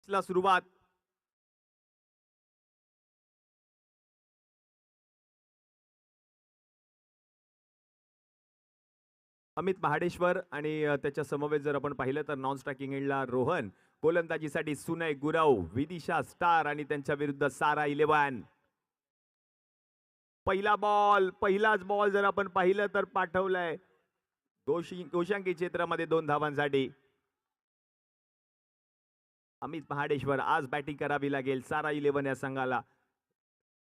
ला सुरुवात. अमित महाडेश्वर आणि त्याच्या समवेत जर आपण पाहिलं तर नॉन स्ट्रायकिंग एंडला रोहन, गोलंदाजीसाठी सुनय गुरव, विदिशा स्टार आणि त्यांच्या विरुद्ध सारा इलेव्हन. पहिला बॉल, पहिलाच बॉल जर आपण पाहिलं तर पाठवलाय गोशांकी क्षेत्रामध्ये 2 धावांसाठी. अमित महाडेश्वर आज बॅटिंग करावी लागेल सारा इलेव्हन या संघाला.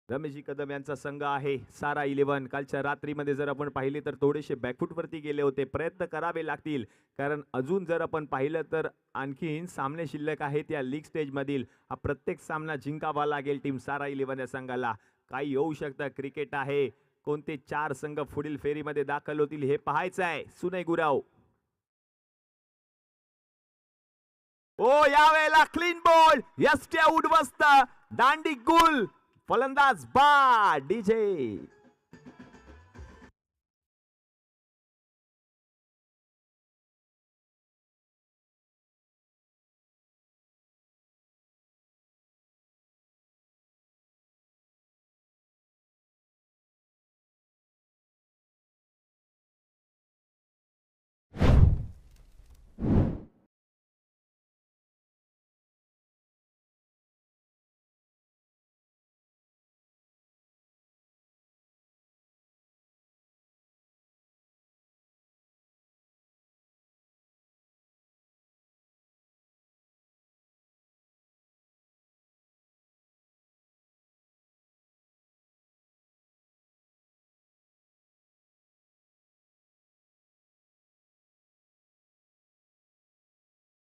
रमेशजी कदम यांचा संघ आहे सारा इलेव्हन. कालच्या रात्रीमध्ये जर आपण पाहिले तर थोडेसे बॅकफूट वरती गेले होते. प्रयत्न करावे लागतील कारण अजून जर आपण पाहिलं तर आणखीन सामने शिल्लक आहेत या लीग स्टेज मधील. हा प्रत्येक सामना जिंकावा लागेल टीम सारा इलेव्हन या संघाला. काही होऊ शकतं, क्रिकेट आहे. कोणते 4 संघ पुढील फेरीमध्ये दाखल होतील हे पाहायचं आहे. सुनय गुराव. ओ यावेळेला क्लीन बॉल, यष्ट्या उडवस्त, दांडी गुल, फलंदाज बा डीजे.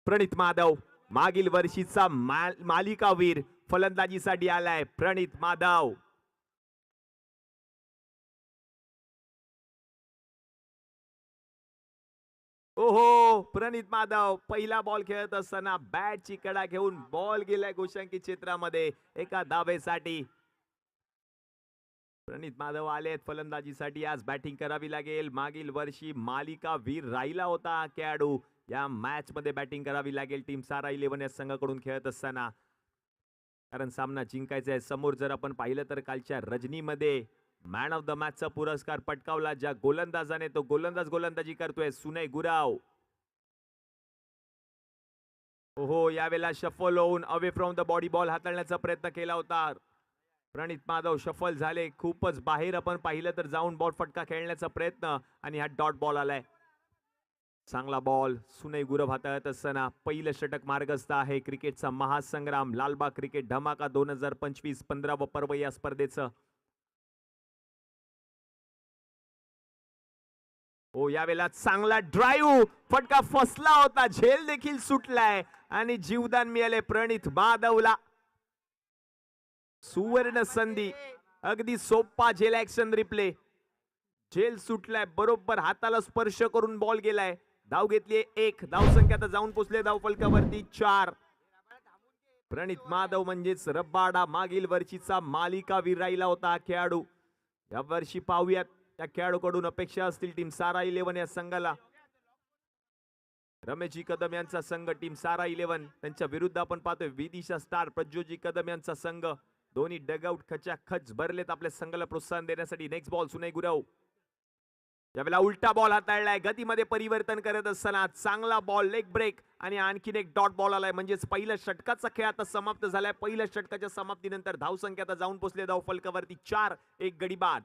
प्रणित माधव मागील वर्षीचा मालिकावीर फलंदाजीसाठी आलाय. प्रणित माधव. ओहो, प्रणित माधव पहिला बॉल खेळत असताना बॅटची कडा घेऊन बॉल गेलाय गोशांकी क्षेत्रामध्ये एका धावेसाठी. प्रणित माधव आलेत फलंदाजीसाठी. आज बॅटिंग करावी लागेल. मागील वर्षी मालिका वीर राहिला होता खेळाडू. या मॅच मध्ये बॅटिंग करावी लागेल टीम सारा इलेव्हन या संघाकडून खेळत असताना, कारण सामना जिंकायचा आहे. समोर जर आपण पाहिलं तर कालच्या रजनीमध्ये मॅन ऑफ द मॅचचा पुरस्कार पटकावला ज्या गोलंदाजाने, तो गोलंदाजी करतोय सुनय गुराव. ओहो, यावेळेला शफल होऊन away from the body ball हाताळण्याचा प्रयत्न केला होता. प्रणित माधव शफल झाले, खूपच बाहेर आपण पाहिलं तर जाऊन बॉल फटका खेळण्याचा प्रयत्न आणि हा डॉट बॉल आलाय. चांगला बॉल सुनय गुरव हाताळत असताना पहिलं षटक मार्गस्थ आहे. क्रिकेटचा महासंग्राम लालबाग क्रिकेट धमाका 2025 15व पर्व या स्पर्धेचं. हो, यावेळेला चांगला ड्राईव्ह, फटका फसला होता, झेल देखील सुटलाय आणि जीवदान मिळाले प्रणित माधवला. सुवर्ण संधी, अगदी सोपा झेल ऍक्शन रिप्ले. झेल सुटलाय, बरोबर हाताला स्पर्श करून बॉल गेलाय. धाव घेतली 1, धाव संख्या आता जाऊन पोचले धाव फलकावरती 4. प्रणित माधव म्हणजेच रब्बाडा मागील वर्षीचा मालिकावीर राहिला होता खेळाडू. या वर्षी पाहूयात त्या खेळाडूकडून अपेक्षा असतील टीम सारा इलेव्हन या संघाला. रमेशजी कदम यांचा संघ टीम सारा इलेव्हन, त्यांच्या विरुद्ध आपण पाहतोय विदिशा स्टार प्रज्योजी कदम यांचा संघ. दोन्ही डगआउट खच भरलेत आपल्या संघाला प्रोत्साहन देण्यासाठी. नेक्स्ट बॉल सुनय गुरव. यावेळेला उलटा बॉल हाताळलाय, गतीमध्ये परिवर्तन करत असताना चांगला बॉल, लेग ब्रेक आणि आणखीन एक डॉट बॉल आलाय. म्हणजेच पहिल्या षटकाचा खेळ आता समाप्त झालाय. पहिल्या षटकाच्या समाप्तीनंतर धाव संख्या आता जाऊन पोचले धाव फलकावरती 4, 1 गडी बाद.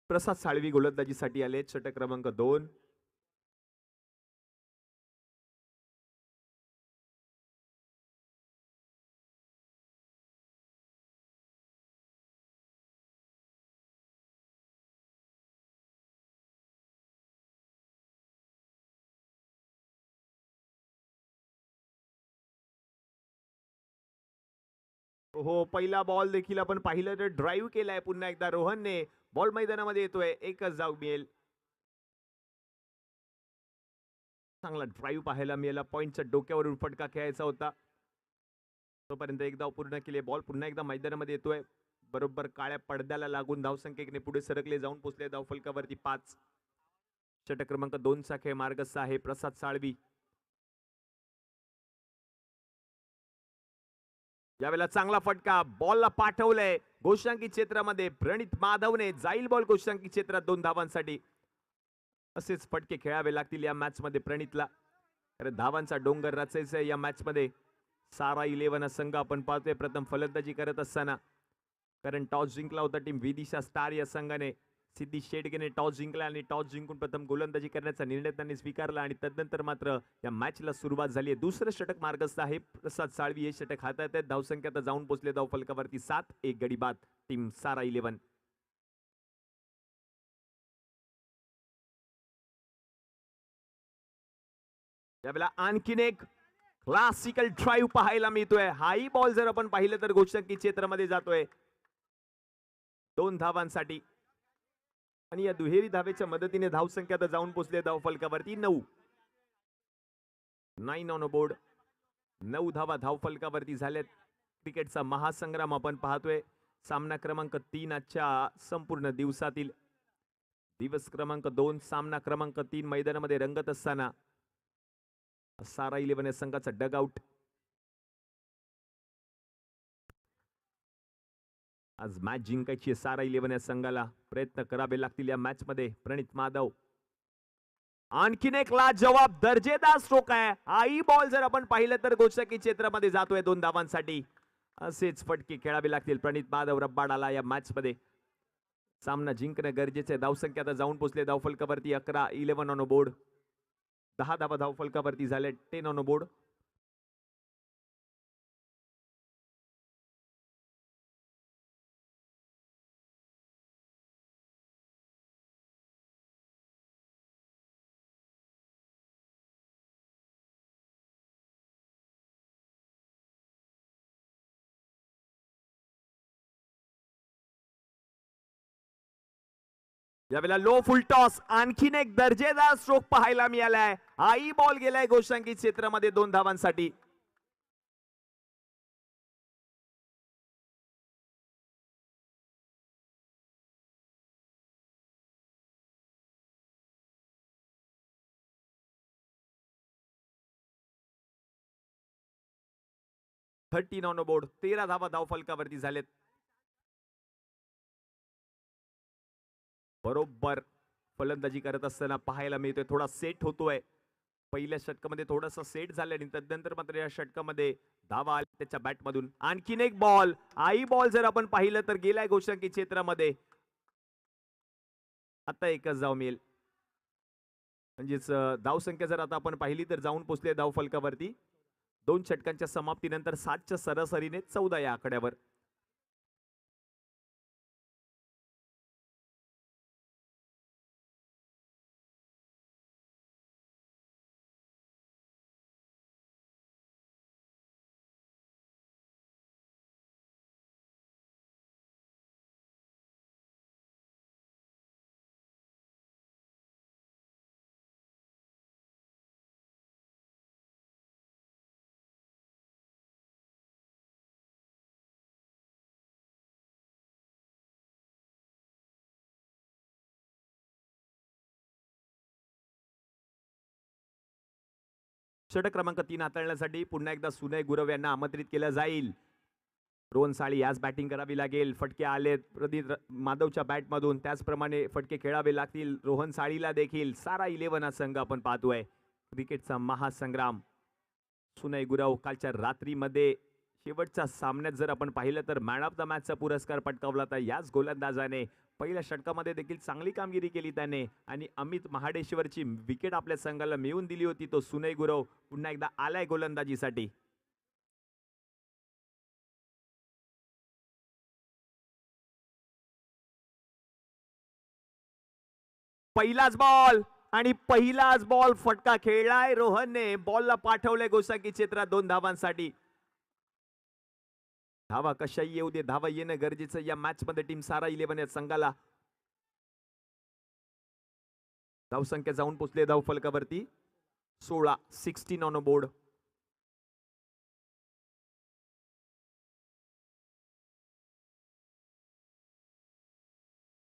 प्रसाद साळवी गोलंदाजीसाठी आले, षटक क्रमांक 2. हो, पहिला बॉल देखील आपण पाहिलं तर ड्राईव्ह केलाय पुन्हा एकदा रोहनने. बॉल मैदानामध्ये येतोय, एकच धाव मिळेल. चांगला ड्राईव्ह पाहायला मिळाला. पॉइंटच्या डोक्यावरून फटका खेळायचा होता. तोपर्यंत एक धाव पूर्ण केली. बॉल पुन्हा एकदा मैदानामध्ये येतोय. बरोबर काळ्या पडद्याला लागून धावसंख्येने पुढे सरकले, जाऊन पोहोचले धावफलकावरती 5. षटक क्रमांक 2 चा खेळ मार्गस्थ आहे प्रसाद साळवी. यावेळेला चांगला फटका, बॉलला पाठवलंय गोशांकी क्षेत्रामध्ये. प्रणित माधवने जाईल बॉल गोशांकी क्षेत्रात 2 धावांसाठी. असेच फटके खेळावे लागतील या मॅच मध्ये प्रणितला. कारण धावांचा डोंगर रचायचा या मॅच मध्ये. सारा 11 संघ आपण पाहतोय प्रथम फलंदाजी करत असताना. कारण टॉस जिंकला होता टीम विदिशा स्टार या संघाने. सिद्धी शेडगेने टॉस जिंकला आणि टॉस जिंकून प्रथम गोलंदाजी करण्याचा निर्णय त्यांनी स्वीकारला आणि तदनंतर मात्र या मॅचला सुरुवात झाली आहे. दुसरं षटक मार्गस्थ आहे प्रसाद साळवी. हे षटक हातात आहेत. धावसंख्या आता जाऊन पोहोचले धावफलकावरती 7. एक गडी बाद टीम सारा 11. यावेळेला आणखीन एक क्लासिकल ड्राईव्ह पाहायला मिळतोय. हाही बॉल जर आपण पाहिलं तर गोशांकी क्षेत्रामध्ये जातोय 2 धावांसाठी. आणि या दुहेरी धावेच्या मदतीने धावसंख्या तर जाऊन पोहोचले धावफलकावरती 9. 9 ऑन बोर्ड. 9 धावा धावफलकावरती झाल्यात. क्रिकेटचा महासंग्राम आपण पाहतोय. सामना क्रमांक 3 आजच्या संपूर्ण दिवसातील. दिवस क्रमांक 2 सामना क्रमांक 3 मैदानामध्ये रंगत असताना सारा 11 या संघाचा डग आउट. आज मॅच जिंकायची आहे सारा 11 या संघाला. प्रयत्न करावे लागतील या मॅच मध्ये. प्रणित माधव आणखीन एक लाजवाब दर्जेदार स्ट्रोक आहे. हाही बॉल जर आपण पाहिलं तर गोशांकी क्षेत्रामध्ये जातोय 2 धावांसाठी. असेच फटके खेळावे लागतील. प्रणित माधव रब्बाडाला या मॅच मध्ये. सामना जिंकणं गरजेचं आहे. धावसंख्या आता जाऊन पोहोचले धावफलकावरती 11. 11 ऑन बोर्ड. 10 धावा धावफलकावरती झाले. 10 ऑन बोर्ड. यावेळेला लो फुल टॉस. आणखीन एक दर्जेदार स्ट्रोक पाहायला मिळालाय. हाही बॉल गेलाय गोशांकी क्षेत्रामध्ये 2 धावांसाठी. Thirteen on board. 13 धावा धावफलकावरती झालेत. बरोबर फलंदाजी करत असताना पाहायला मिळतोय थोडा सेट होतोय. पहिल्या षटकामध्ये थोडासा सेट झाला आणि तदनंतर मात्र या षटकामध्ये धावा आली त्याच्या बॅटमधून. आणखीन एक बॉल. आई बॉल जर आपण पाहिलं तर गेलाय गोशांकी क्षेत्रामध्ये. आता एकच धाव मिळेल. म्हणजेच धावसंख्या जर आता आपण पाहिली तर जाऊन पोहोचले धावफलकावरती 2 षटकांच्या समाप्तीनंतर 7च्या सरासरीने 14 या आकड्यावर. षटक क्रमांक 3 हाताळण्यासाठी पुन्हा एकदा सुनय गुरव यांना आमंत्रित केलं जाईल. रोहन साळी याच बॅटिंग करावी लागेल. फटके आलेत प्रदीप माधवच्या बॅटमधून. त्याचप्रमाणे फटके खेळावे लागतील रोहन साळीला देखील. सारा 11 हा संघ आपण पाहतोय. क्रिकेटचा महासंग्राम. सुनय गुरव कालच्या रात्रीमध्ये शेवटच्या सामन्यात जर आपण पाहिलं तर मॅन ऑफ द मॅचचा पुरस्कार पटकावला होता याच गोलंदाजाने. पहिल्या षटकामध्ये देखील चांगली कामगिरी केली त्याने आणि अमित महाडेश्वरची विकेट आपल्या संघाला मिळवून दिली होती. तो सुनय गुरव पुन्हा एकदा आलाय गोलंदाजीसाठी. पहिलाच बॉल आणि पहिलाच बॉल फटका खेळलाय रोहनने. बॉलला पाठवलंय गोशांकी क्षेत्रात 2 धावांसाठी. धावा कशाही येऊ दे, धावा येणं गरजेचं या मॅच मध्ये टीम सारा 11 या संघाला. धावसंख्या जाऊन पोचले धाव फलकावरती 16, 16 ऑन बोर्ड.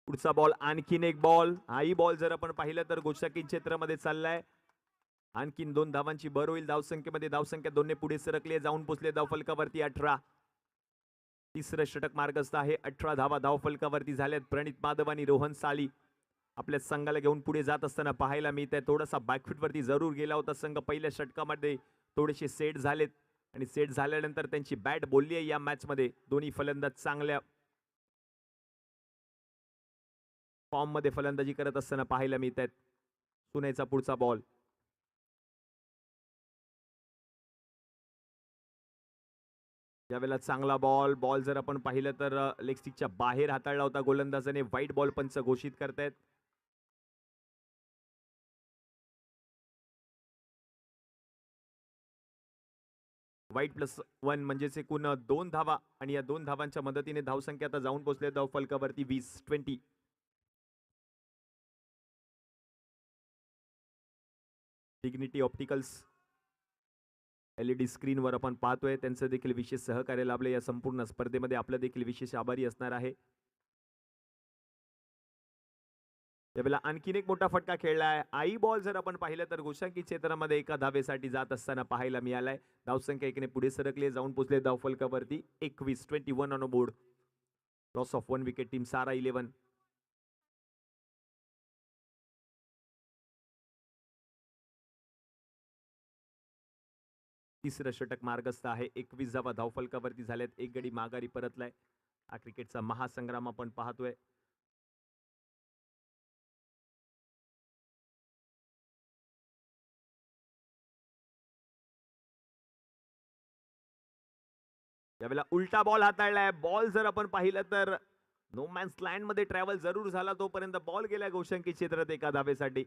पुढचा बॉल, आणखीन एक बॉल. हाही बॉल जर आपण पाहिलं तर गोषाकी क्षेत्रामध्ये चाललाय. आणखीन 2 धावांची भर होईल धावसंख्येमध्ये. धावसंख्या 2 ने पुढे सरकले, जाऊन पोचले धाव फलकावरती 18. तिसरं षटक मार्गस्थ आहे. 18 धावा धाव फलकावरती झाल्यात. प्रणित माधव आणि रोहन साली आपल्या संघाला घेऊन पुढे जात असताना पाहायला मिळत आहे. थोडासा बॅकफूट वरती जरूर गेला होता संघ. पहिल्या षटकामध्ये थोडेसे सेट झालेत आणि सेट झाल्यानंतर त्यांची बॅट बोलली आहे या मॅच मध्ये. दोन्ही फलंदाज चांगल्या फॉर्म मध्ये फलंदाजी करत असताना पाहायला मिळत आहेत. सुनेचा पुढचा बॉल. यावेळेला चांगला बॉल. बॉल जर आपण पाहिलं तर लेग स्टिकच्या बाहेर हाताळला होता गोलंदाजाने. व्हाईट बॉल पंच घोषित करतायत. व्हाईट +1 म्हणजेच एकूण 2 धावा आणि या 2 धावांच्या मदतीने धावसंख्या आता जाऊन पोहोचले धाव फलकावरती 20, 20. डिग्निटी ऑप्टिकल्स LED स्क्रीनवर आपण पाहतोय. त्यांचं देखील विशेष सहकार्य लाभले या संपूर्ण स्पर्धेमध्ये. आपलं देखील विशेष आभारी असणार आहे. त्यावेळेला आणखीन एक मोठा फटका खेळलाय. आई बॉल जर आपण पाहिलं तर गोशांकी क्षेत्रामध्ये एका धावेसाठी जात असताना पाहायला मिळालाय. धावसंख्या 1 ने पुढे सरकले, जाऊन पोचले धाव फलकावरती 21, 21 on board. Loss of 1 wicket team Sara 11. तिसरं षटक मार्गस्थ आहे. 21 धावा धाव फलकावरती झाल्यात. एक गडी माघारी परतलाय. हा क्रिकेटचा महासंग्राम आपण पाहतोय. यावेळेला उलटा बॉल हाताळलाय. बॉल जर आपण पाहिलं तर नो मॅन्स लँड मध्ये ट्रॅव्हल जरूर झाला. तोपर्यंत बॉल गेला गोशांकी क्षेत्रात एका धावेसाठी.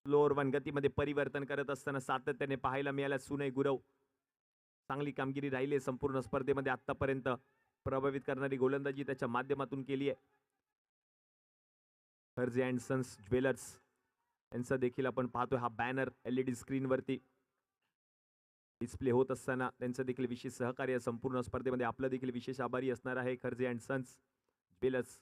स्लोअर 1 गतीमध्ये परिवर्तन करत असताना सातत्याने पाहायला मिळाल्या सुनय गुरव. चांगली कामगिरी राहिली संपूर्ण स्पर्धेमध्ये आतापर्यंत. प्रभावित करणारी गोलंदाजी त्याच्या माध्यमातून केली आहे. खर्जे अँड सन्स ज्वेलर्स यांचा देखील आपण पाहतोय हा बॅनर LED स्क्रीनवरती डिस्प्ले होत असताना त्यांचं देखील विशेष सहकार्य संपूर्ण स्पर्धेमध्ये. आपलं देखील विशेष आभारी असणार आहे खर्जे अँड सन्स ज्वेलर्स.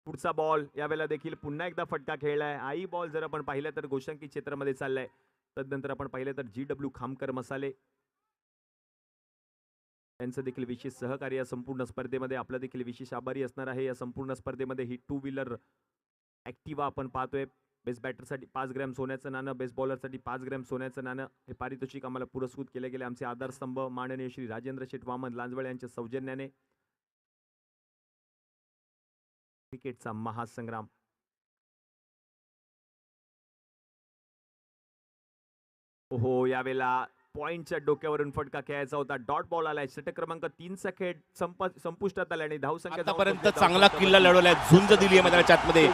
पुढचा बॉल. यावेळेला देखील पुन्हा एकदा फटका खेळलाय. आई बॉल जर आपण पाहिलं तर गोशांकी क्षेत्रामध्ये चाललाय. तदनंतर आपण पाहिलं तर GW खामकर मसाले यांचं देखील विशेष सहकार्य या संपूर्ण स्पर्धेमध्ये. आपलं देखील विशेष आभारी असणार आहे या संपूर्ण स्पर्धेमध्ये. ही 2 व्हीलर ऍक्टिवा आपण पाहतोय. बेस्ट बॅटरसाठी 5 ग्रॅम सोन्याचं नाणं, बेस्ट बॉलरसाठी 5 ग्रॅम सोन्याचं नाणं हे पारितोषिक आम्हाला पुरस्कृत केले गेले. आमचे आधारस्तंभ माननीय श्री राजेंद्र शेठ वामन लांजवळ यांच्या सौजन्याने. क्रिकेटचा महासंग्राम. हो, यावेळेला पॉइंटच्या डोक्यावरून फटका खेळायचा होता. डॉट बॉल आलाय. षटक क्रमांक 3 चा खेळ संपुष्टात आला आणि धावसंख्या आतापर्यंत चांगला किल्ला लढवलाय. झुंज दिली आहे मैदानाच्या आतमध्ये.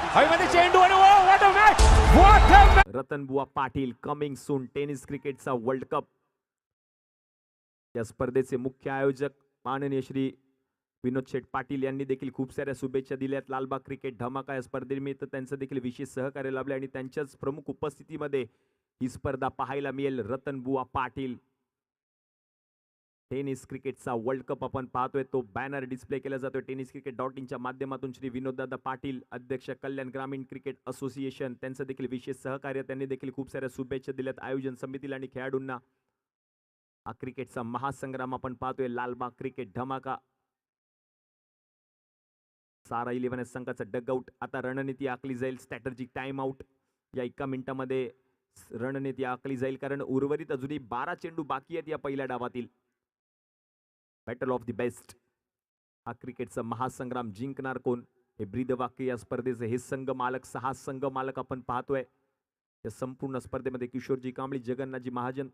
रतन बुवा पाटील कमिंग सून. टेनिस क्रिकेटचा वर्ल्ड कप या स्पर्धेचे मुख्य आयोजक माननीय श्री विनोद शेठ पाटील यांनी देखील खूप साऱ्या शुभेच्छा दिल्यात. लालबाग क्रिकेट धमाका या स्पर्धेनिमित्त त्यांचं देखील विशेष सहकार्य लाभले आणि त्यांच्याच प्रमुख उपस्थितीमध्ये ही स्पर्धा पाहायला मिळेल. रतन बुवा पाटील टेनिस क्रिकेटचा वर्ल्ड कप आपण पाहतोय. तो बॅनर डिस्प्ले केला जातोय टेनिस क्रिकेट .in च्या माध्यमातून. श्री विनोददादा पाटील अध्यक्ष कल्याण ग्रामीण क्रिकेट असोसिएशन त्यांचं देखील विशेष सहकार्य. त्यांनी देखील खूप साऱ्या शुभेच्छा दिल्यात आयोजन समितीला आणि खेळाडूंना. हा क्रिकेटचा महासंग्राम आपण पाहतोय. लालबाग क्रिकेट धमाका. सारा 11 संघाचा डगआउट. आता रणनीती आखली जाईल. Strategic time out. या 1 मिनिटामध्ये रणनीती आखली जाईल कारण उर्वरित अजूनही 12 चेंडू बाकी आहेत या पहिल्या डावातील. Battle of the best. हा क्रिकेटचा महासंग्राम जिंकणार कोण हे ब्रीदवाक्य या स्पर्धेचे. हे संघ मालक 6 संघ मालक आपण पाहतोय या संपूर्ण स्पर्धेमध्ये. किशोरजी कांबळी, जगन्नाथजी महाजन,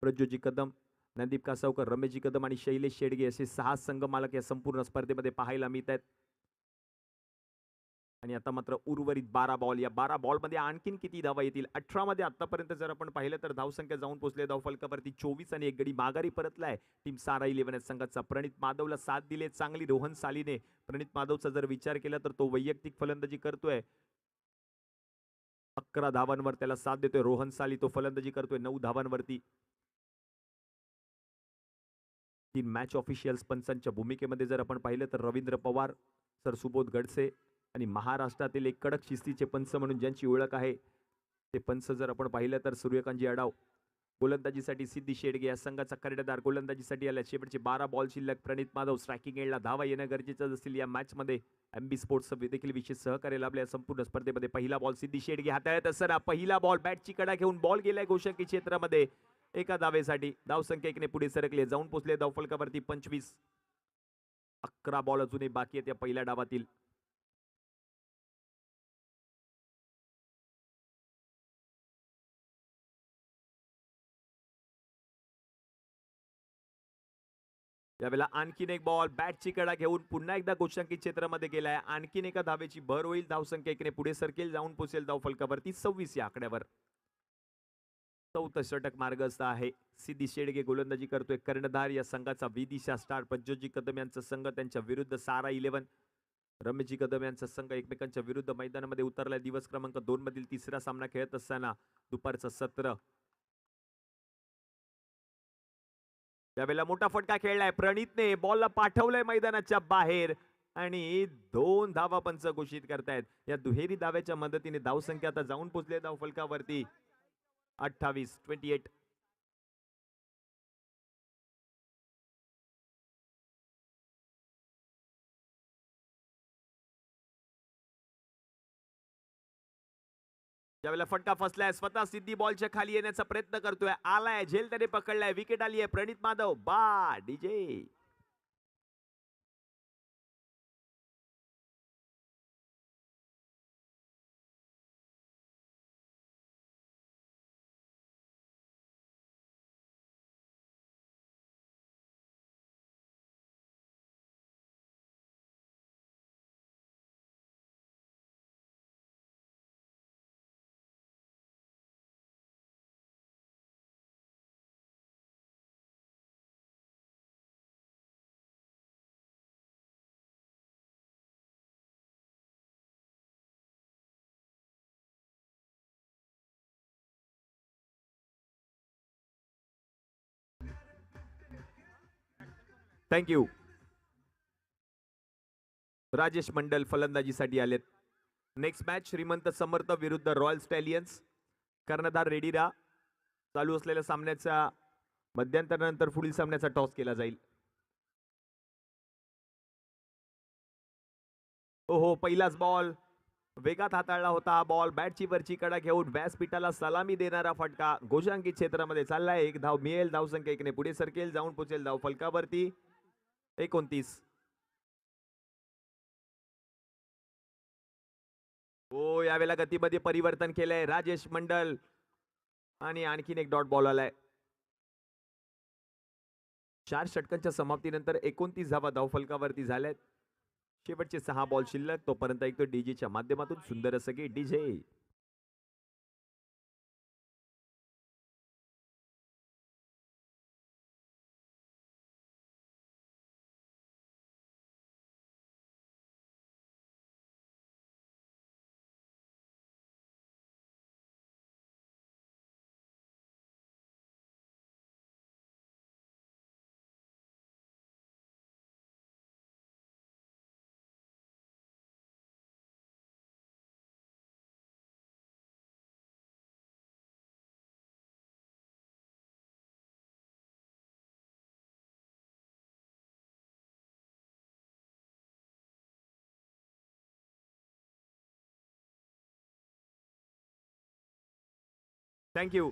प्रज्योजी कदम, नंदीप कासावकर, रमेशजी कदम आणि शैलेश शेडगे असे 6 संघ मालक या संपूर्ण स्पर्धेमध्ये पाहायला मिळत आहेत. आणि आता मात्र उर्वरित 12 बॉल. या 12 बॉल मध्ये आणखीन किती धावा येतील? 18 मध्ये आतापर्यंत जर आपण पाहिलं तर धावसंख्या जाऊन पोहोचले धावफलकावरती 24 आणि एक गडी माघारी परतलाय टीम सारा 11 संघाचा. प्रणित माधवला साथ दिले चांगली रोहन सालीने. प्रणित माधवचा जर विचार केला तर तो वैयक्तिक फलंदाजी करतोय. 11 धावांवर त्याला साथ देतोय रोहन साली. तो फलंदाजी करतोय 9 धावांवरती. 3 मॅच ऑफिशियल्स पंचांच्या भूमिकेमध्ये जर आपण पाहिलं तर रवींद्र पवार, सर सुबोध गडसे आणि महाराष्ट्रातील एक कडक शिस्तीचे पंच म्हणून ज्यांची ओळख आहे ते पंच जर आपण पाहिलं तर सूर्यकांतजी अडाव. गोलंदाजीसाठी सिद्धी शेडगे या संघाचा कर्णधार गोलंदाजीसाठी आला. शेवटचे 12 बॉल शिल्लक. प्रणित माधव स्ट्रायकिंग एंडला धावा येणं गरजेचं असतील या मॅच मध्ये. एमबी स्पोर्ट्स देखील विशेष सहकार्य लाभले या संपूर्ण स्पर्धेमध्ये. पहिला बॉल सिद्धी शेडगे हाताळत असताना पहिला बॉल बॅटची कडा घेऊन बॉल गेलाय गोषंकी क्षेत्रामध्ये. एका धावेसाठी धावसंख्या 1 ने पुढे सरकले. जाऊन पोहोचले धावफलकावरती 25. 11 बॉल अजूनही बाकी आहेत या पहिल्या डावातील. यावेळेला आणखीन एक बॉल बॅटची कडा घेऊन पुन्हा एकदा गोषंकी क्षेत्रामध्ये गेलाय. आणखीन एका धावेची भर होईल. धावसंख्या 1 ने पुढे सरकेल. जाऊन पोहोचेल धावफलकावरती 26 या आकड्यावर. चौथं षटक मार्गस्थ आहे. सिद्धी शेडगे गोलंदाजी करतोय. कर्णधार या संघाचा विदिशा स्टार. प्रज्योतजी कदम यांचा संघ त्यांच्या विरुद्ध सारा 11. रमेशजी कदम यांचा संघ एकमेकांच्या विरुद्ध मैदानामध्ये उतरलाय. दिवस क्रमांक 2 मधील तिसरा सामना खेळत असताना दुपारचं सत्र. त्यावेळेला मोठा फटका खेळलाय. प्रणितने बॉलला पाठवलंय मैदानाच्या बाहेर आणि 2 धावा पंच घोषित करतायत. या दुहेरी धाव्याच्या मदतीने धावसंख्या आता जाऊन पोहोचले धावफलकावरती 28. त्यावेळेला फटका फसलाय. स्वतः सिद्धी बॉलच्या खाली येण्याचा प्रयत्न करतोय. आलाय झेल त्याने पकडलाय. विकेट आली आहे. प्रणित माधव बा डीजे. थँक्यू. राजेश मंडल फलंदाजीसाठी आलेत. नेक्स्ट मॅच श्रीमंत समर्थ विरुद्ध रॉयल स्टॅलियन्स. कर्णधार रेडीरा. चालू असलेल्या सामन्याच्या मध्यंतरानंतर पुढील सामन्याचा टॉस केला जाईल. ओहो पहिलाच बॉल वेगात हाताळला होता. हा बॉल बॅटची वरची कडा घेऊन व्यासपीठाला सलामी देणारा फटका. गोषांकित क्षेत्रामध्ये चाललाय. 1 धाव मिळेल. धावसंख्या 1 ने पुढे सरकेल. जाऊन पोहोचेल धाव फलकावरती 29. हो यावेळेला गतीमध्ये परिवर्तन केलंय राजेश मंडल आणि आणखीन एक डॉट बॉल आलाय. 4 षटकांच्या समाप्तीनंतर 29 धावा धावफलकावरती झाल्यात. शेवटचे 6 बॉल शिल्लक. तोपर्यंत ऐकतो डीजेच्या माध्यमातून सुंदर असं की डीजे. थँक्यू.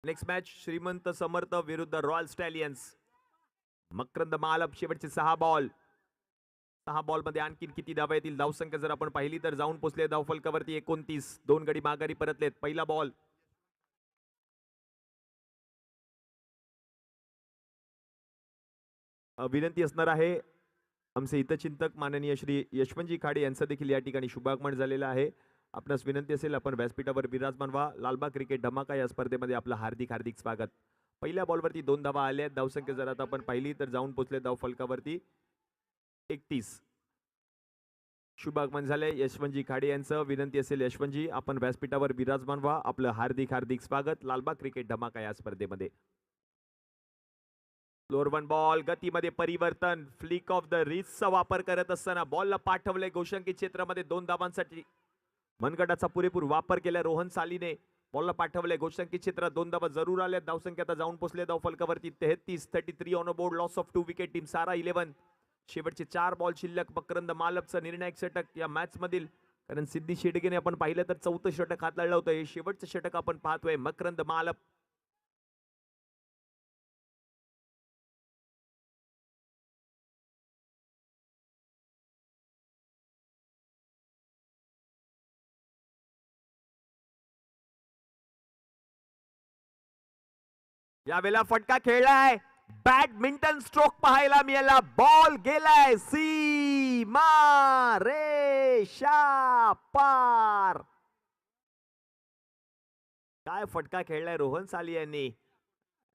नेक्स्ट मॅच श्रीमंत समर्थ विरुद्ध रॉयल स्टॅलियन्स. मकरंद मालप. शेवटचे 6 बॉल. 6 बॉल मध्ये आणखीन किती धावा येतील? धावसंख्या जर आपण पाहिली तर जाऊन पोहोचले धावफलकावरती 29. 2 गडी माघारी परतलेत. पहिला बॉल. विनंती असणार आहे आमचे हितचिंतक माननीय श्री यशवंतजी खाडे यांचं देखील या ठिकाणी शुभागमन झालेलं आहे. आपणास विनंती असेल आपण व्यासपीठावर विराजमान व्हा. लालबाग क्रिकेट धमाका या स्पर्धेमध्ये आपलं हार्दिक हार्दिक स्वागत. पहिल्या बॉलवरती 2 धावा आल्या आहेत. धावसंख्या जर आता आपण पाहिली तर जाऊन पोहोचले धाव फलकावरती 31. शुभागमन झाले यशवंतजी खाडे यांचं. विनंती असेल यशवंतजी आपण व्यासपीठावर विराजमान व्हा. आपलं हार्दिक हार्दिक स्वागत लालबाग क्रिकेट धमाका या स्पर्धेमध्ये. फ्लोर 1 बॉल गतीमध्ये परिवर्तन. फ्लिक ऑफ द रिस्टचा वापर करत असताना बॉलला पाठवले गोशंकी क्षेत्रामध्ये 2 धावांसाठी. मनगटाचा पुरेपूर वापर केला रोहन सालीने. बॉलला पाठवले गोशंकी क्षेत्रात 2 धावा जरूर आल्या. धावसंख्या आता जाऊन पोहोचले धाव फलकावरती 33 on board. Loss of 2 wicket team Sara 11. शेवटचे 4 बॉल शिल्लक. मकरंद मालपचा निर्णायक षटक या मॅच मधील. कारण सिद्धी शेडगेने आपण पाहिलं तर 4थं षटक हाताळलं होतं. हे शेवटचं षटक आपण पाहतोय. मकरंद मालप यावेळेला फटका खेळलाय. बॅडमिंटन स्ट्रोक पाहायला मिळाला. बॉल गेलाय सीमा रेषा पार. काय फटका खेळलाय रोहन साली यांनी.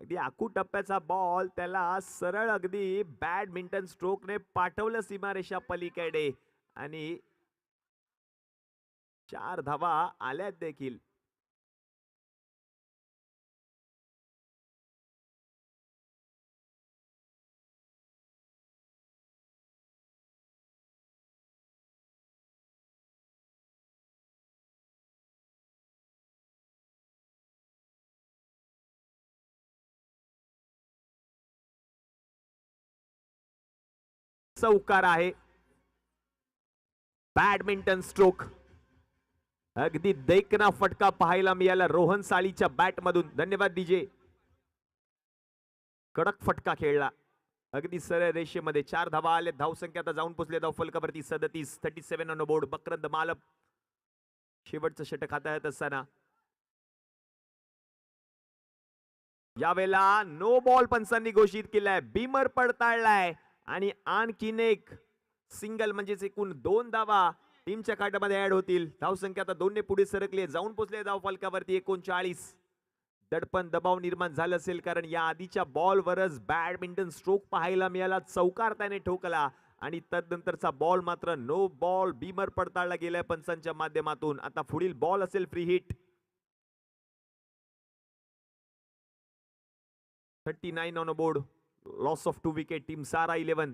अगदी आखू टप्प्याचा बॉल त्याला सरळ अगदी बॅडमिंटन स्ट्रोकने पाठवलं सीमारेषा पलीकडे आणि 4 धावा आल्यात देखील. चौकार आहे. बॅडमिंटन स्ट्रोक अगदी देखना फटका पाहायला मिळाला रोहन साळीच्या बॅट मधून. धन्यवाद डीजे. कडक फटका खेळला अगदी सरळ रेषेमध्ये. 4 धावा आले. धावसंख्या आता जाऊन पोहोचले धाव फलकावरती 37 ऑन बोर्ड. मकरंद मालप शेवटचं षटक हाताळत असताना यावेळेला नो बॉल पंचांनी घोषित केलाय. बीमर पडताळलाय आणि आणखीन एक सिंगल म्हणजेच एकूण 2 धावा टीमच्या खात्यामध्ये ऍड होतील. धावसंख्या आता 2 ने पुढे सरकले. जाऊन पोहोचले धाव फलकावरती 39. दडपण दबाव निर्माण झालं असेल कारण या आधीच्या बॉलवरच बॅडमिंटन स्ट्रोक पाहायला मिळाला. चौकार त्याने ठोकला आणि तदनंतरचा बॉल मात्र नो बॉल. बीमर पडताळला गेलाय पंचांच्या माध्यमातून. आता पुढील बॉल असेल free hit. 39 on board. Loss of 2 wicket team Sara 11.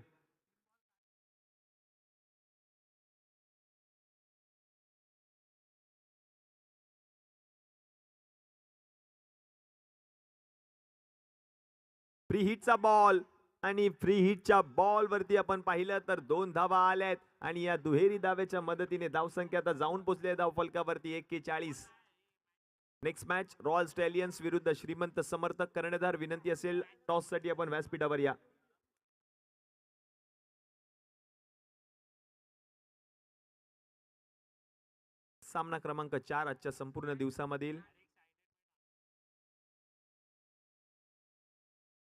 Free हिटचा बॉल आणि फ्री हिटच्या बॉल वरती आपण पाहिलं तर 2 धावा आल्यात आणि या दुहेरी धाव्याच्या मदतीने धावसंख्या आता जाऊन पोहोचले धाव फलकावरती 41. नेक्स्ट मॅच रॉयल स्टॅलियन्स विरुद्ध श्रीमंत समर्थक. कर्णधार विनंती असेल टॉस साठी आपण व्यासपीठावर या. सामना क्रमांक 4 आजच्या संपूर्ण दिवसामधील.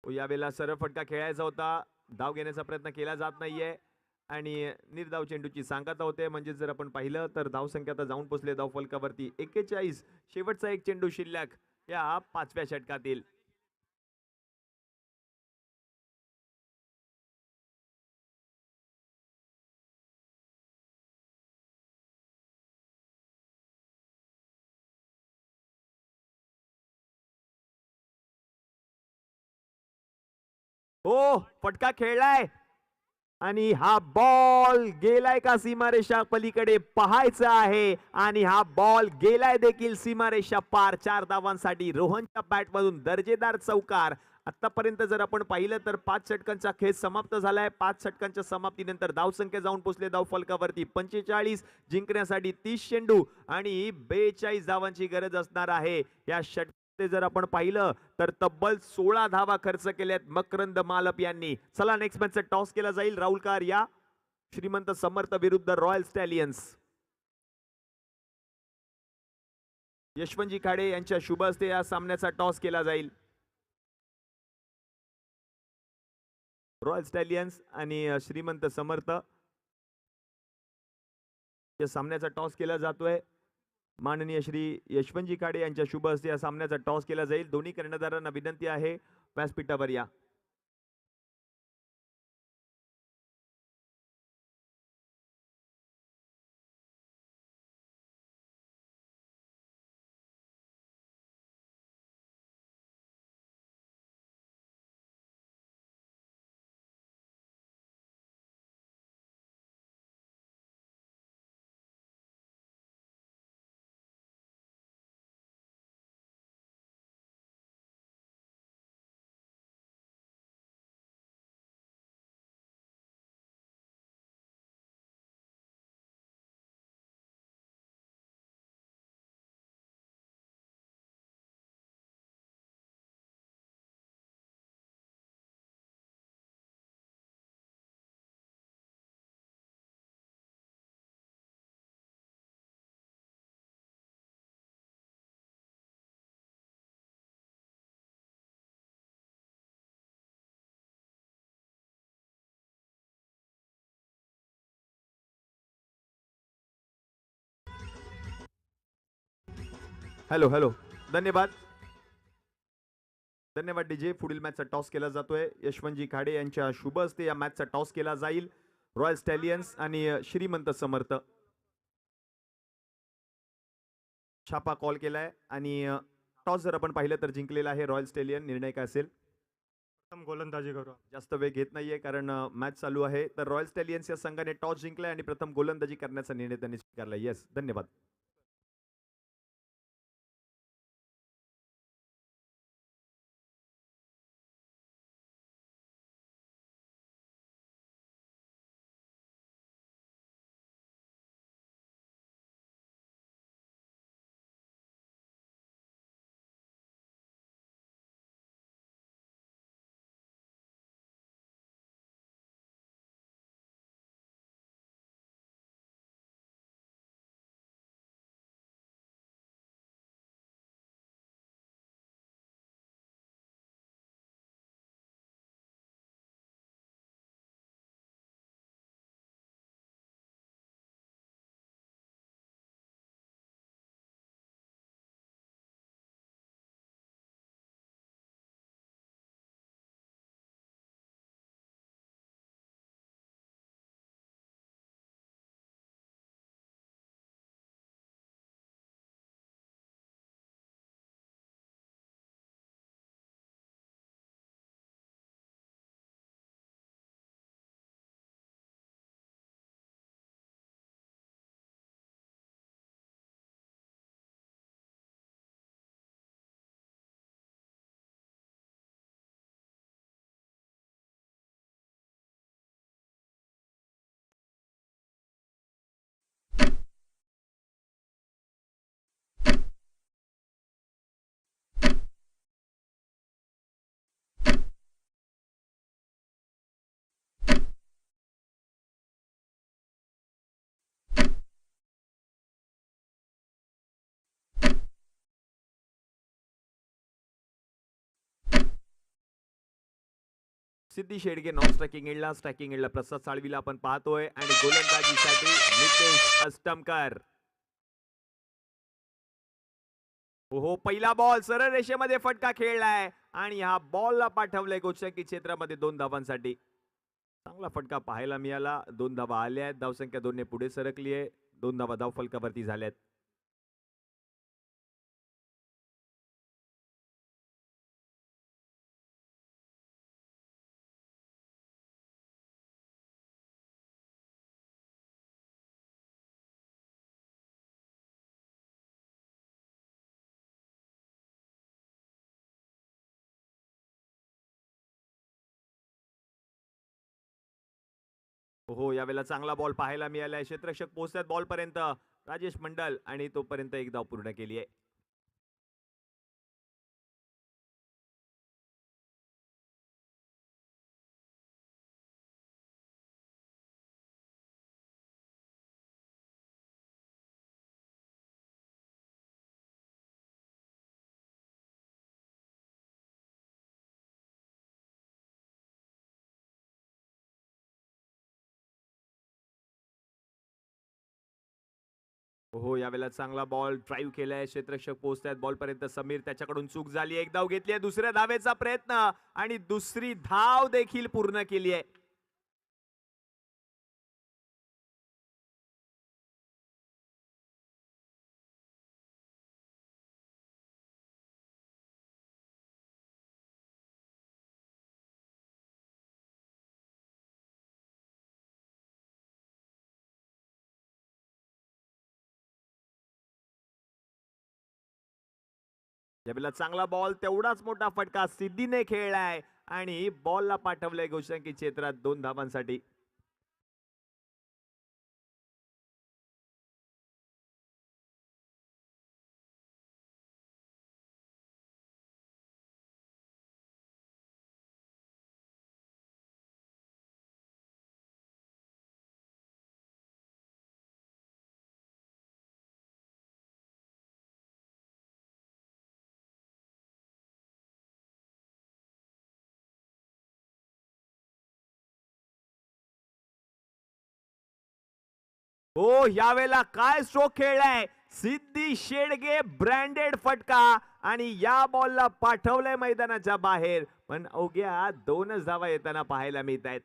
यावेळेला सरळ फटका खेळायचा होता. धाव घेण्याचा प्रयत्न केला जात नाहीये आणि निर्धाव चेंडूची सांगता होते. म्हणजे जर आपण पाहिलं तर धावसंख्या आता जाऊन पोहोचले धाव फलकावरती 41. शेवटचा एक चेंडू शिल्लक या 5व्या षटकातील. हो फटका खेळलाय आणि हा बॉल गेलाय का सीमारेषा पलीकडे पाहायचं आहे आणि हा बॉल गेलाय देखील सीमारेषा पार. 4 धावांसाठी रोहनच्या बॅट मधून दर्जेदार चौकार. आतापर्यंत जर आपण पाहिलं तर 5 षटकांचा खेळ समाप्त झालाय. 5 षटकांच्या समाप्तीनंतर धावसंख्या जाऊन पोहोचले धाव फलकावरती 45. जिंकण्यासाठी 30 चेंडू आणि 42 धावांची गरज असणार आहे. या षटकात जर आपण पाहिलं तर तब्बल 16 धावा खर्च केल्यात मकरंद मालप यांनी. चला नेक्स्ट मॅचचा टॉस केला जाईल. राहुलकार या श्रीमंत समर्थ विरुद्ध रॉयल स्टॅलियन्स. यशवंतजी खाडे यांच्या शुभ हस्ते या सामन्याचा टॉस केला जाईल. रॉयल स्टॅलियन्स आणि श्रीमंत समर्थ या सामन्याचा टॉस केला जातोय. माननीय श्री यशवंतजी खाडे यांच्या शुभ हस्ते या सामन्याचा टॉस केला जाईल. दोन्ही कर्णधारांना विनंती आहे व्यासपीठावर या. हॅलो हॅलो, धन्यवाद धन्यवाद डीजे. पुढील मॅचचा टॉस केला जातोय. यशवंतजी खाडे यांच्या शुभ हस्ते या मॅचचा टॉस केला जाईल. रॉयल स्टॅलियन्स आणि श्रीमंत समर्थ. छापा कॉल केलाय आणि टॉस जर आपण पाहिलं तर जिंकलेला आहे रॉयल स्टॅलियन. निर्णय काय असेल? प्रथम गोलंदाजी करू. जास्त वेळ घेत नाहीये कारण मॅच चालू आहे. तर रॉयल स्टॅलियन्स या संघाने टॉस जिंकलाय आणि प्रथम गोलंदाजी करण्याचा निर्णय त्यांनी स्वीकारला. येस, धन्यवाद. सिद्धी शेडगे नॉन स्ट्रायकिंग एंडला, स्ट्रायकिंग एंडला प्रसाद साळवीला आपण पाहतोय आणि गोलंदाजीसाठी नितेश अष्टमकर. हो, पहिला बॉल सरळ रेषेमध्ये फटका खेळलाय आणि हा बॉलला पाठवलंय गोचकी क्षेत्रामध्ये 2 धावांसाठी. चांगला फटका पाहायला मिळाला. 2 धावा आल्या आहेत. धावसंख्या 2 ने पुढे सरकली आहे. 2 धावा धावफलकावरती झाल्यात. हो, यावेळेला चांगला बॉल पाहायला मिळालाय. क्षेत्ररक्षक पोहोचतात बॉल पर्यंत. राजेश मंडल आणि तोपर्यंत एक धाव पूर्ण केली आहे. हो, यावेळेला चांगला बॉल ड्राईव्ह केलाय, क्षेत्ररक्षक पोहोचतायत बॉल पर्यंत. समीर त्याच्याकडून चूक झाली, एक धाव घेतली आहे, दुसऱ्या धावेचा प्रयत्न आणि दुसरी धाव देखील पूर्ण केली आहे. यावेळेला चांगला बॉल, तेवढाच मोठा फटका सिद्धीने खेळलाय आणि बॉलला पाठवलंय गोशांकी क्षेत्रात 2 धावांसाठी. हो, यावेळेला काय स्ट्रोक खेळलाय, सिद्धी शेडगे ब्रँडेड फटका आणि या बॉलला पाठवलंय मैदानाच्या बाहेर, पण अवघ्या 2च धावा येताना पाहायला मिळत आहेत.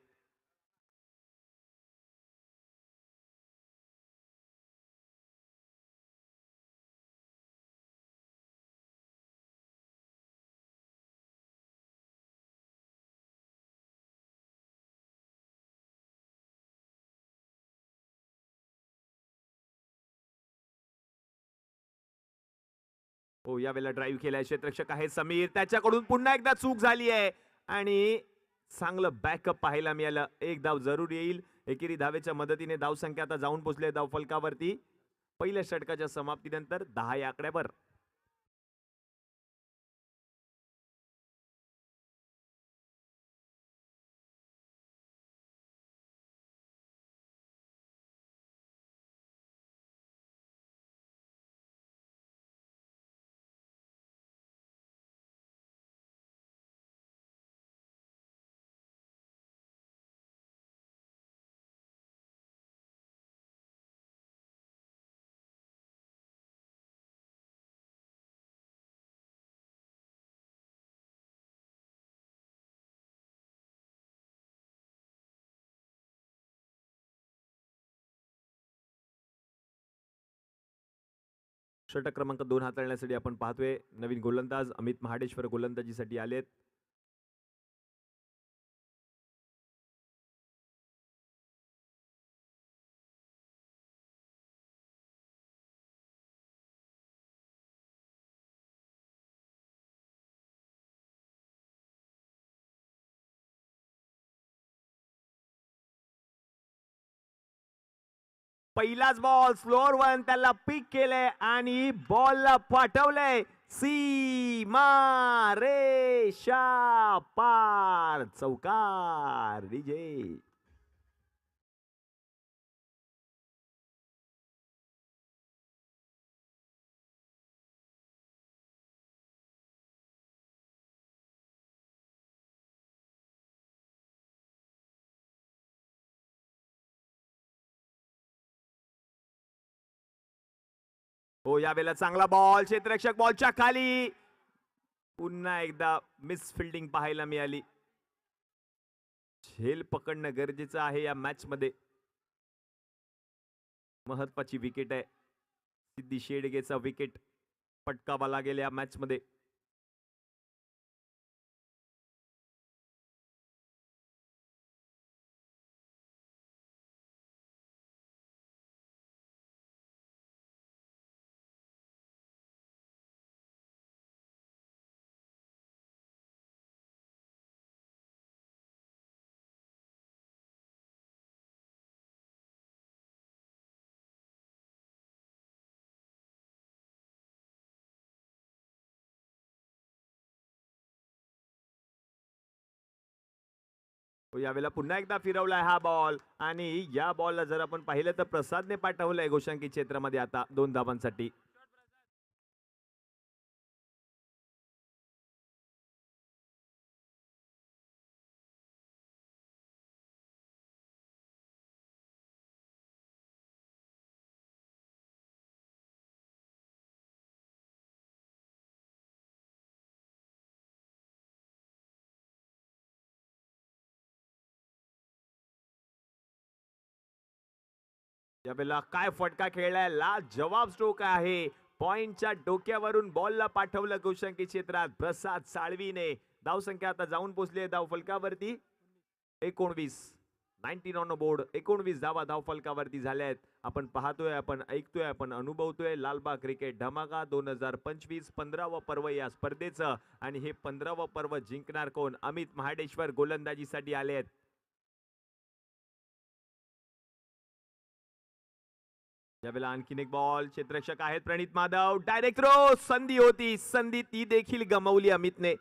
हो, यावेळेला ड्राईव्ह केलाय, क्षेत्ररक्षक आहे समीर, त्याच्याकडून पुन्हा एकदा चूक झाली आहे आणि चांगलं बॅकअप पाहायला मिळालं. एक धाव जरूर येईल. एकेरी धावेच्या मदतीने धावसंख्या आता जाऊन पोहोचले धावफलकावरती. पहिल्या षटकाच्या समाप्तीनंतर 10 या आकड्यावर. षटक क्रमांक 2 हाताळण्यासाठी आपण पाहतोय नवीन गोलंदाज अमित महाडेश्वर गोलंदाजीसाठी आलेत. पहिलाच बॉल स्लोअर वन, त्याला पिक केलंय आणि बॉलला पाठवलंय सीमा रेषा पार, चौकार विजय. हो, यावेळेला चांगला बॉल, क्षेत्ररक्षक बॉलच्या खाली, पुन्हा एकदा मिस फिल्डिंग पाहायला मिळाली. झेल पकडणं गरजेचं आहे या मॅच मध्ये. महत्वाची विकेट आहे. सिद्धी शेडगेचा विकेट पटकावा लागेल या मॅच मध्ये. यावेळेला पुन्हा एकदा फिरवलाय हा बॉल आणि या बॉलला जर आपण पाहिलं तर प्रसादने पाठवलंय गोशांकी क्षेत्रामध्ये आता 2 धावांसाठी. यावेळेला काय फटका खेळलाय, ला जवाब स्ट्रोक आहे. पॉइंटच्या डोक्यावरून बॉलला पाठवलं गोशंकी क्षेत्रात प्रसाद साळवीने. धावसंख्या आता जाऊन पोहोचली धाव फलकावरती 19. 19 ऑन बोर्ड. 19 धावा धाव फलकावरती झाल्यात. आपण पाहतोय, आपण ऐकतोय, आपण अनुभवतोय लालबाग क्रिकेट धमाका 2025 15वं पर्व या स्पर्धेचं. आणि हे 15वं पर्व जिंकणार कोण? अमित महाडेश्वर गोलंदाजीसाठी आले आहेत. यावेळेला आणखीन एक बॉल. क्षेत्ररक्षक आहेत प्रणित माधव. Direct throw. संधी होती, संधी ती देखील गमावली अमितने.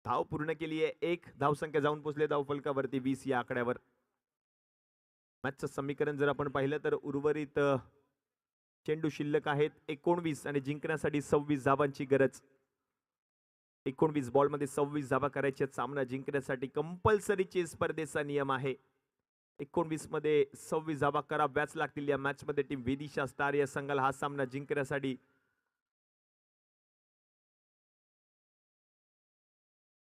धाव पूर्ण केली आहे. एक धावसंख्या जाऊन पोहोचले धाव फलकावरती 20 या आकड्यावर. मॅचचं समीकरण जर आपण पाहिलं तर उर्वरित चेंडू शिल्लक आहेत 19 आणि जिंकण्यासाठी 26 धावांची गरज. 19 बॉल मध्ये 26 धावा करायच्या. सामना जिंकण्यासाठी कंपल्सरी चेस स्पर्धेचा नियम आहे. 19 मध्ये 26 धावा कराव्याच लागतील. या मॅच मध्ये टीम विदिशा स्टार या संघाला हा सामना जिंकण्यासाठी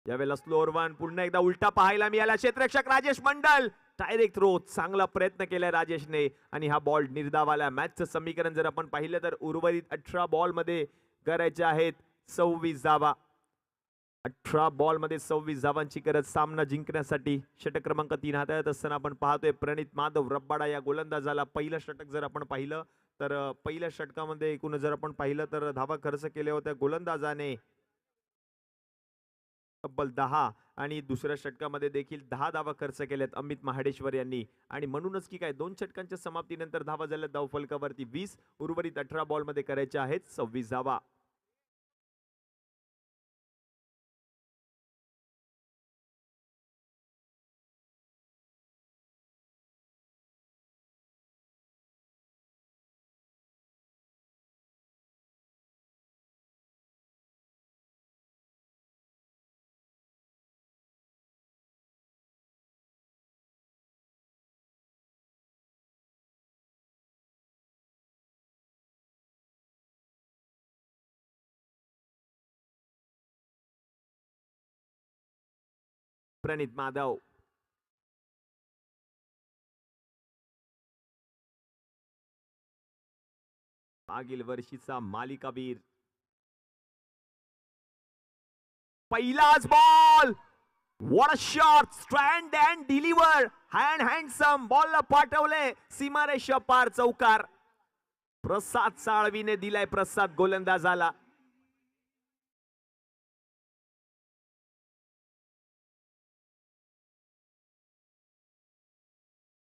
यावेळेला स्लोअर वन. पुन्हा एकदा उलटा पाहायला मिळाला. क्षेत्ररक्षक राजेश मंडल डायरेक्ट थ्रो. चांगला प्रयत्न केलाय राजेशने आणि हा बॉल निर्धावाला. मॅचचं समीकरण जर आपण पाहिलं तर उर्वरित 18 बॉल मध्ये करायचे आहेत 26 धावा. 18 बॉल मध्ये 26 धावांची गरज सामना जिंकण्यासाठी. षटक क्रमांक 3 हाताळत असताना आपण पाहतोय प्रणित माधव रब्बाडा या गोलंदाजाला. पहिलं षटक जर आपण पाहिलं तर पहिल्या षटकामध्ये एकूण जर आपण पाहिलं तर धावा खर्च केल्या होत्या गोलंदाजाने तब्बल 10 आणि दुसऱ्या षटकामध्ये देखील 10 धावा खर्च केल्यात अमित महाडेश्वर यांनी. आणि म्हणूनच की काय 2 षटकांच्या समाप्तीनंतर धावा झाल्या धाव फलकावरती 20. उर्वरित 18 बॉल मध्ये करायच्या आहेत 26 धावा. प्रणित माधव मागील वर्षीचा मालिकावीर. पहिलाच ball. What a shot. Stand and deliver. Handsome बॉलला पाठवले सीमारेषा पार चौकार. प्रसाद साळवीने दिलाय प्रसाद गोलंदाजाला.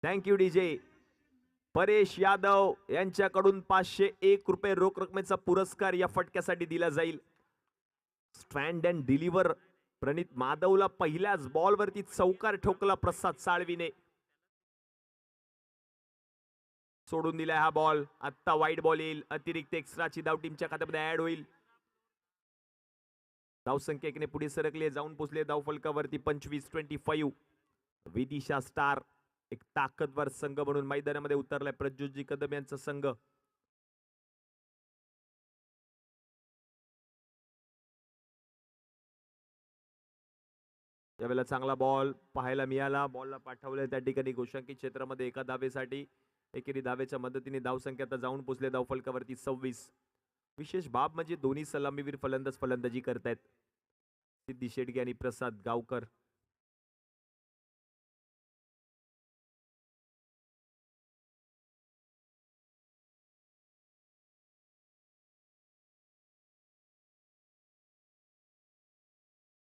Thank you DJ. परेश यादव यांच्याकडून 501 रुपये रोख रकमेचा पुरस्कार या फटक्यासाठी दिला जाईल. Stand and deliver. प्रणित माधवला पहिल्याच बॉल वरती चौकार ठोकला प्रसाद साळवीने. सोडून दिलाय हा बॉल. आता वाईड बॉल येईल. अतिरिक्त एक्स्ट्राची धाव टीमच्या खात्यामध्ये ऍड होईल. धावसंख्या 1 ने पुढे सरकले. जाऊन पोहोचले धाव फलकावरती 25-25. विदिशा स्टार एक ताकदवर संघ म्हणून मैदानामध्ये उतरलाय. प्रज्योतजी कदम यांचा संघ. यावेळेला चांगला बॉल पाहायला मिळाला. बॉलला पाठवलंय त्या ठिकाणी गोशांकी क्षेत्रामध्ये एका धावेसाठी. एकेरी धावेच्या मदतीने धावसंख्या आता जाऊन पोहोचले धाव फलकावरती 26. विशेष बाब म्हणजे दोन्ही सलामीवीर फलंदाज फलंदाजी करतायत. सिद्धी शेडगे आणि प्रसाद गावकर.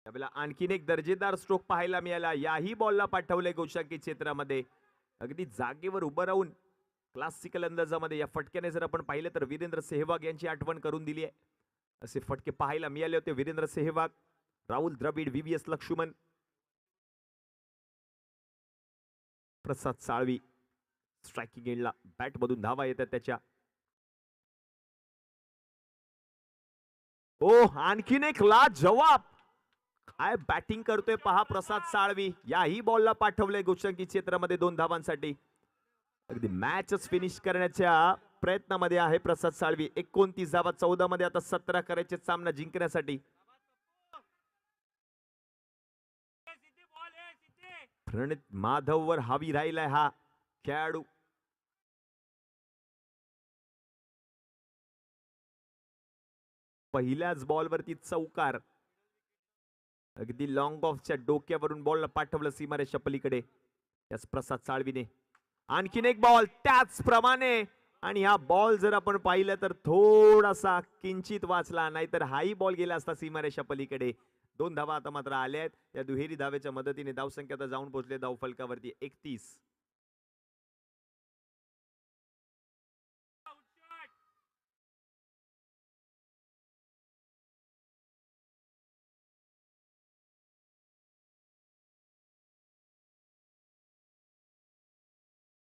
यावेळेला आणखीन एक दर्जेदार स्ट्रोक पाहायला मिळाला. याही बॉलला पाठवले गोशांकी क्षेत्रामध्ये. अगदी जागेवर उभं राहून क्लासिकल अंदाजामध्ये या फटक्याने जर आपण पाहिलं तर वीरेंद्र सेहवाग यांची आठवण करून दिली आहे. असे फटके पाहायला मिळाले होते. वीरेंद्र सेहवाग, राहुल द्रविड, व्हीव्हीएस लक्ष्मण. प्रसाद साळवी स्ट्रायकिंग एंडला बॅट मधून धावा येतात त्याच्या. ओ आणखीन एक लाजवाब. काय बॅटिंग करतोय पहा प्रसाद साळवी. याही बॉलला पाठवलंय गोशांकी क्षेत्रामध्ये 2 धावांसाठी. अगदी मॅचच फिनिश करण्याच्या प्रयत्नामध्ये आहे प्रसाद साळवी. 29 धावा 14 मध्ये आता 17 करायचे सामना जिंकण्यासाठी. प्रणित माधववर हावी राहिलाय हा खेळाडू. पहिल्याच बॉलवरती चौकार. अगदी लॉंग ऑफच्या डोक्यावरून बॉलला पाठवलं सीमारेषा पलीकडे. याच प्रसाद साळवीने आणखीन एक बॉल त्याचप्रमाणे. आणि हा बॉल जर आपण पाहिलं तर थोडासा किंचित वाचला, नाहीतर हाही बॉल गेला असता सीमारेषा पलीकडे. 2 धावा आता मात्र आल्या आहेत. या दुहेरी धावेच्या मदतीने धावसंख्या आता जाऊन पोहोचले धावफलकावरती 31.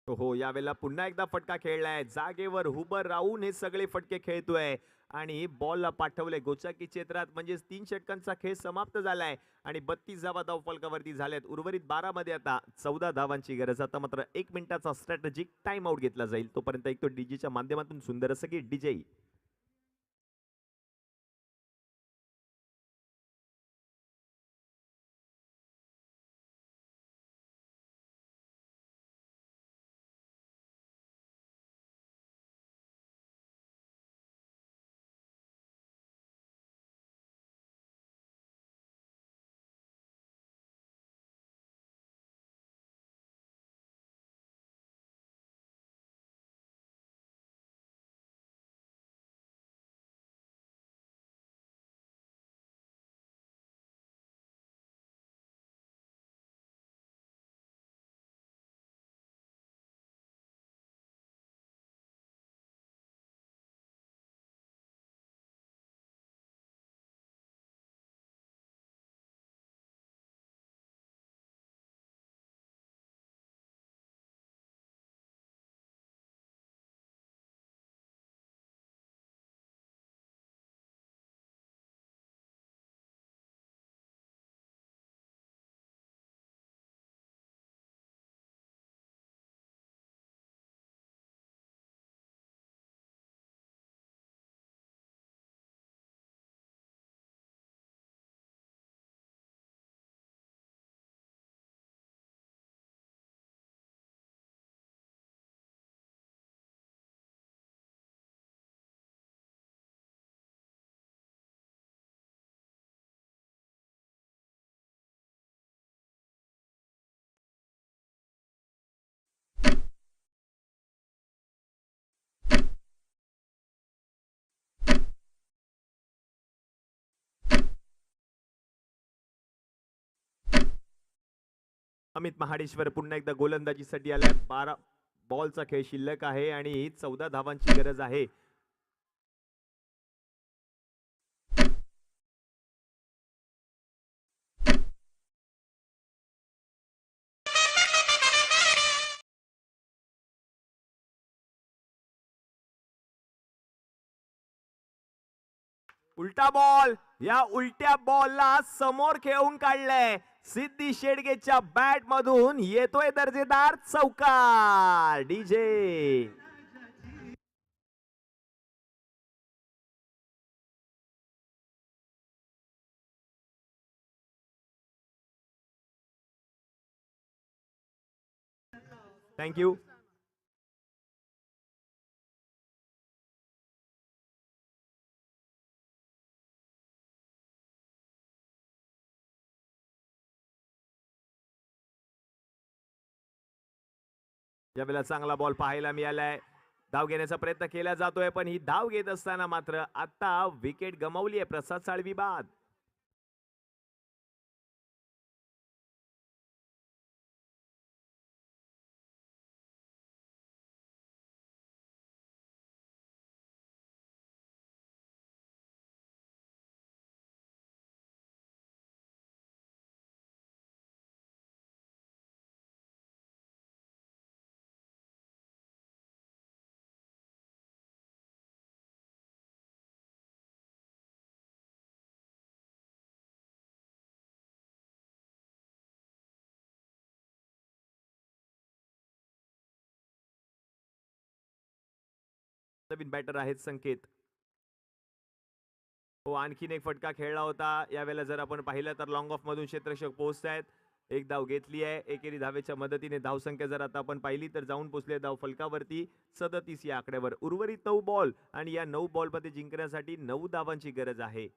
हो, यावेळेला पुन्हा एकदा फटका खेळलाय. जागेवर उभं राहून हे सगळे फटके खेळतोय आणि बॉलला पाठवले गोचाकी क्षेत्रात. म्हणजे 3 षटकांचा खेळ समाप्त झालाय आणि 32 धावा धावफलकावरती झाल्यात. उर्वरित 12 मध्ये आता 14 धावांची गरज. आता मात्र 1 मिनिटाचा स्ट्रॅटेजिक टाइम आउट घेतला जाईल. तोपर्यंत एक तो डीजेच्या माध्यमातून सुंदर असं की डीजे. अमित महाडेश्वर पुन्हा एकदा गोलंदाजीसाठी आलाय. 12 बॉलचा खेळ शिल्लक आहे आणि 14 धावांची गरज आहे. उलटा बॉल. या उलट्या बॉलला समोर खेळून काढलंय. सिद्धी शेडगेच्या बॅट मधून येतोय दर्जेदार चौकार. डीजे. थँक्यू. यावेळेला चांगला बॉल पाहायला मिळालाय. धाव घेण्याचा प्रयत्न केला जातोय, पण ही धाव घेत असताना मात्र आता विकेट गमावली आहे प्रसाद साळवी बाद. नवीन बॅटर आहेत संकेत. हो, आणखीन एक फटका खेळला होता. यावेळेला जर आपण पाहिलं तर लॉंग ऑफ मधून क्षेत्ररक्षक पोहोचतायत. एक धाव घेतली आहे. एकेरी धावेच्या मदतीने धावसंख्या जर आता आपण पाहिली तर जाऊन पोहोचले धाव फलकावरती 37 या आकड्यावर. उर्वरित 9 बॉल आणि या 9 बॉल मध्ये जिंकण्यासाठी 9 धावांची गरज आहे.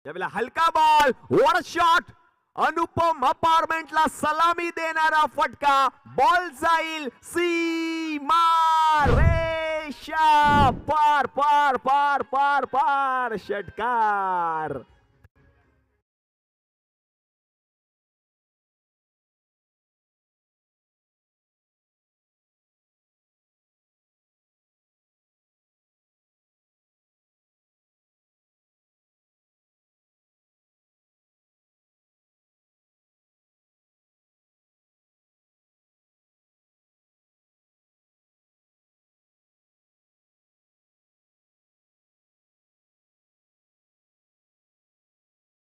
त्यावेळेला हलका बॉल, व्हाट शॉट, अनुपम अपार्टमेंटला सलामी देणारा फटका. बॉल जाईल सीमा रेषा पार पार पार पार पार. षटकार.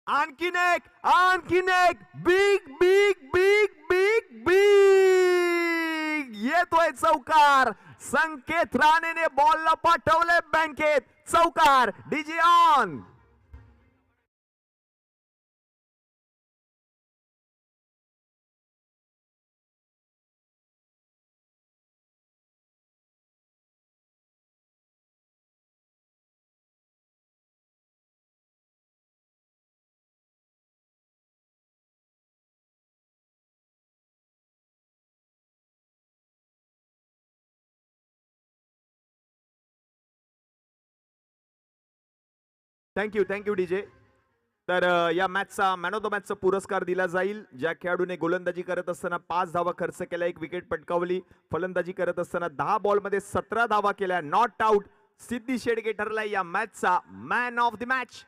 आणखीन एक big big big big big येतोय चौकार. संकेत राणेने बॉलला पाठवले बँकेत. चौकार. DJ on. Thank you DJ. तर या मॅचचा मॅन ऑफ द मॅचचा पुरस्कार दिला जाईल ज्या खेळाडूने गोलंदाजी करत असताना 5 धावा खर्च केल्या, 1 विकेट पटकावली, फलंदाजी करत असताना 10 बॉल मध्ये 17 धावा केल्या, नॉट आउट. सिद्धी शेडगे ठरलाय या मॅचचा मॅन ऑफ द मॅच.